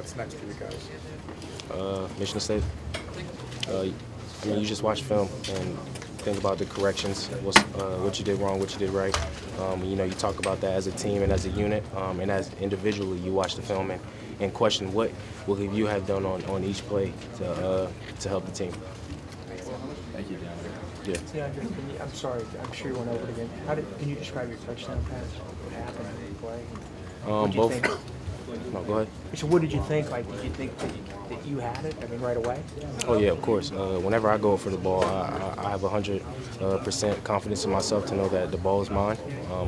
What's next for you guys? Michigan State. You just watch film and think about the corrections, what you did wrong, what you did right. You talk about that as a team and as a unit, and as individually, you watch the film and question what have you have done on each play to help the team. Thank you, Yeah. DeAndre, I'm sorry, I'm sure you went over it again. Can you describe your touchdown pass? What happened in the play? Both. No, go ahead. So what did you think? Like, did you think that you had it? I mean, right away? Oh yeah, of course. Whenever I go for the ball, I have 100% confidence in myself to know that the ball is mine.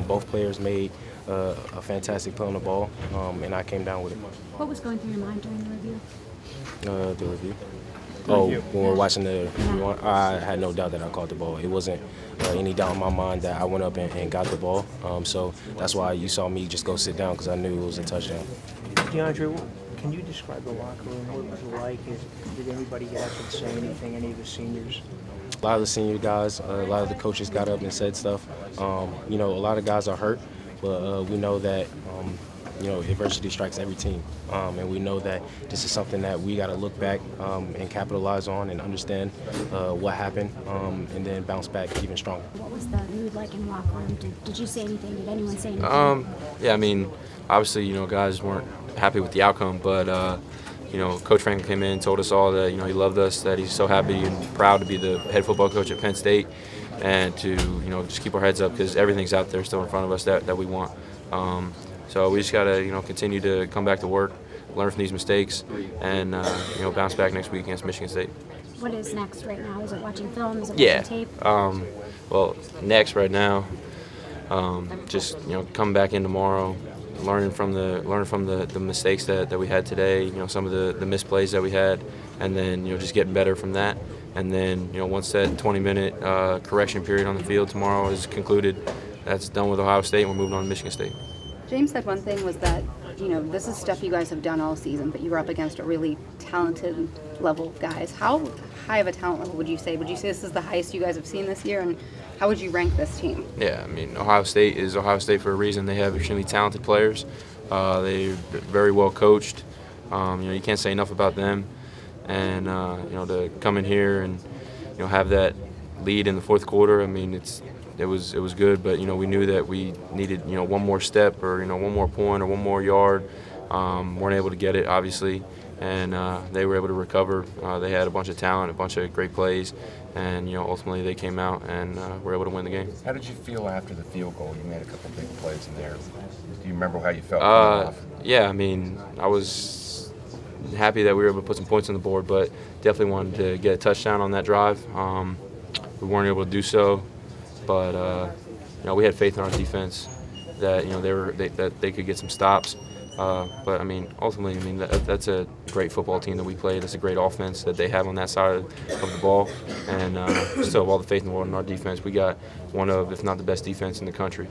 Both players made a fantastic play on the ball, and I came down with it. What was going through your mind during the review? The review. Oh, when we're watching the review, I had no doubt that I caught the ball. It wasn't any doubt in my mind that I went up and got the ball. So that's why you saw me just go sit down, because I knew it was a touchdown. DeAndre, can you describe the locker room? What was it like? Did anybody get up and say anything, any of the seniors? A lot of the senior guys, a lot of the coaches got up and said stuff. A lot of guys are hurt, but we know that adversity strikes every team, and we know that this is something that we got to look back and capitalize on and understand what happened, and then bounce back even stronger. What was the mood like in the locker room? Did you say anything? Did anyone say anything? Yeah, I mean, obviously, guys weren't happy with the outcome, but Coach Franklin came in, told us all that he loved us, that he's so happy and proud to be the head football coach at Penn State, and to just keep our heads up, because everything's out there still in front of us that we want. So we just got to continue to come back to work, learn from these mistakes, and bounce back next week against Michigan State. What is next right now? Is it watching film? Is it watching tape? Well, next right now, just come back in tomorrow, learning from the mistakes that we had today. Some of the misplays that we had, and then just getting better from that. And then once that 20-minute correction period on the field tomorrow is concluded, that's done with Ohio State, and we're moving on to Michigan State. James said one thing was that, this is stuff you guys have done all season, but you were up against a really talented level of guys. How high of a talent level would you say? Would you say this is the highest you guys have seen this year, and how would you rank this team? Yeah, I mean, Ohio State is Ohio State for a reason. They have extremely talented players. They're very well coached. You can't say enough about them. And, to come in here and, have that lead in the fourth quarter, I mean, it was good, but we knew that we needed one more step, or one more point, or one more yard. Weren't able to get it, obviously, and they were able to recover. They had a bunch of talent, a bunch of great plays, and ultimately they came out and were able to win the game. How did you feel after the field goal? You made a couple big plays in there. Do you remember how you felt? Yeah, I mean, I was happy that we were able to put some points on the board, but definitely wanted to get a touchdown on that drive. We weren't able to do so. But we had faith in our defense that that they could get some stops. But I mean, ultimately, that's a great football team that we played. That's a great offense that they have on that side of the ball, and still have all the faith in the world in our defense. We got one of, if not the best defense in the country.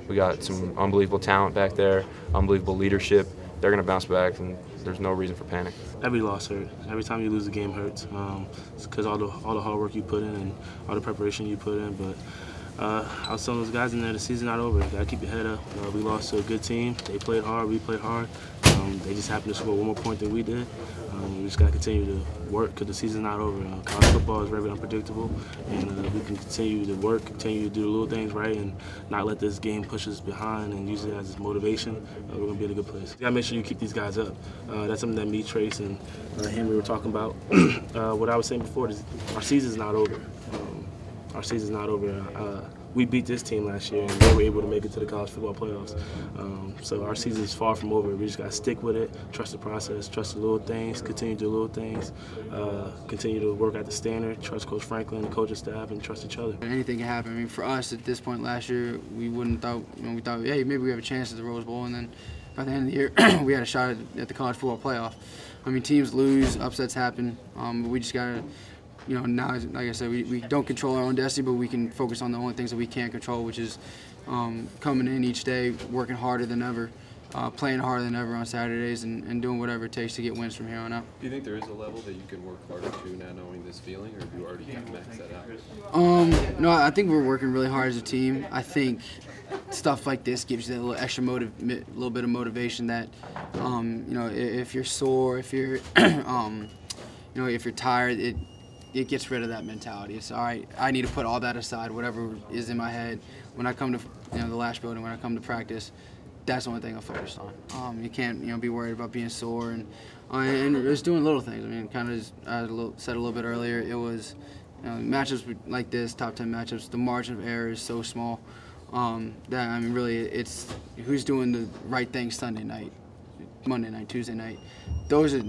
We got some unbelievable talent back there, unbelievable leadership. They're going to bounce back, and there's no reason for panic. Every loss hurts. Every time you lose a game hurts. It's because all the hard work you put in and all the preparation you put in. But I was telling those guys in there, the season's not over. You got to keep your head up. We lost to a good team. They played hard. We played hard. They just happened to score one more point than we did. We just got to continue to work, because the season's not over. College football is very unpredictable, and we can continue to work, continue to do the little things right, and not let this game push us behind, and use it as motivation. We're going to be in a good place. You got to make sure you keep these guys up. That's something that me, Trace, and Henry were talking about. What I was saying before is our season's not over. Our season's not over. We beat this team last year, and they were able to make it to the college football playoffs. So our season is far from over. We just got to stick with it, trust the process, trust the little things, continue to do little things, continue to work at the standard, trust Coach Franklin, the coaching staff, and trust each other. Anything can happen. I mean, for us at this point last year, we thought, hey, maybe we have a chance at the Rose Bowl, and then by the end of the year, we had a shot at the college football playoff. I mean, teams lose, upsets happen, but we just got to. Now, like I said, we don't control our own destiny, but we can focus on the only things that we can control, which is coming in each day, working harder than ever, playing harder than ever on Saturdays and doing whatever it takes to get wins from here on out. Do you think there is a level that you can work harder to now knowing this feeling, or do you already have maxed that out? No, I think we're working really hard as a team. I think stuff like this gives you that little extra little bit of motivation that, you know, if you're sore, if you're, you know, if you're tired, it gets rid of that mentality. It's all right. I need to put all that aside, whatever is in my head. When I come to, you know, the Lash building, when I come to practice, that's the only thing I'm focused on. You can't, you know, be worried about being sore and just doing little things. I mean, kind of, said a little bit earlier, it was, you know, matchups like this, top 10 matchups. The margin of error is so small that, I mean, really, it's who's doing the right thing Sunday night, Monday night, Tuesday night. Those are the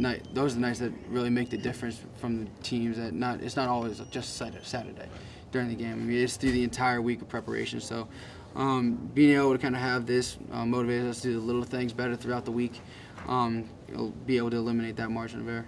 nights that really make the difference from the teams. That it's not always just Saturday during the game. I mean, it's through the entire week of preparation. So being able to kind of have this motivates us to do the little things better throughout the week. You'll be able to eliminate that margin of error.